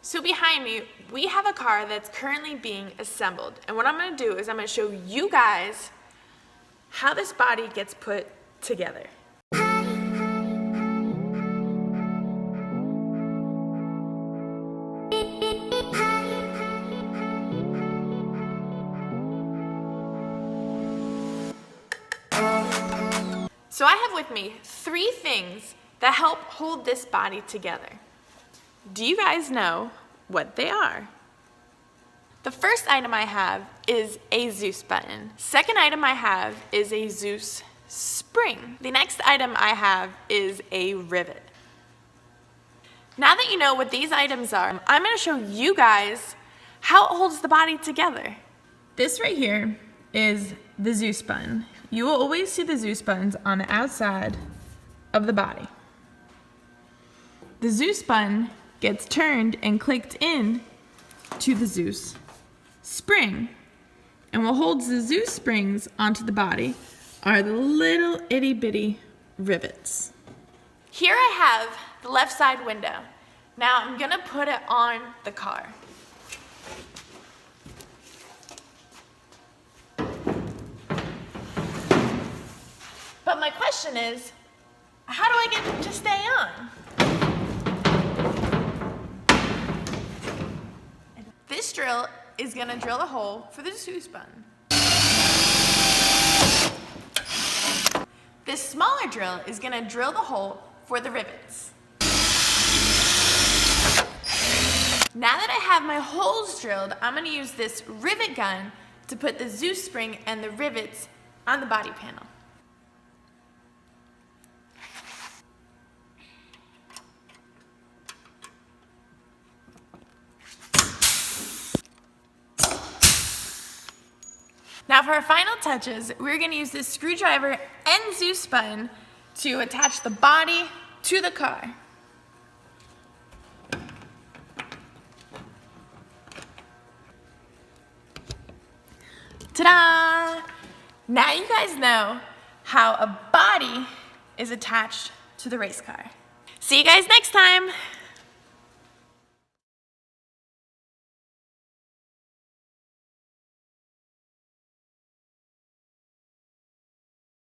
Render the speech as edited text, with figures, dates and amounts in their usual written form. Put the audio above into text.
So behind me, we have a car that's currently being assembled. And what I'm gonna do is I'm gonna show you guys how this body gets put together. So I have with me 3 things that help hold this body together. Do you guys know what they are? The first item I have is a Zeus button. Second item I have is a Zeus spring. The next item I have is a rivet. Now that you know what these items are, I'm going to show you guys how it holds the body together. This right here is the Zeus button. You will always see the Zeus buttons on the outside of the body. The Zeus button gets turned and clicked in to the Zeus spring. And what holds the Zeus springs onto the body are the little itty bitty rivets. Here I have the left side window. Now I'm gonna put it on the car. But my question is, how do I get it to stay on? This drill is gonna drill a hole for the Zeus button. This smaller drill is gonna drill the hole for the rivets. Now that I have my holes drilled, I'm gonna use this rivet gun to put the Zeus spring and the rivets on the body panel. Now for our final touches, we're going to use this screwdriver and Zeus button to attach the body to the car. Ta-da! Now you guys know how a body is attached to the race car. See you guys next time!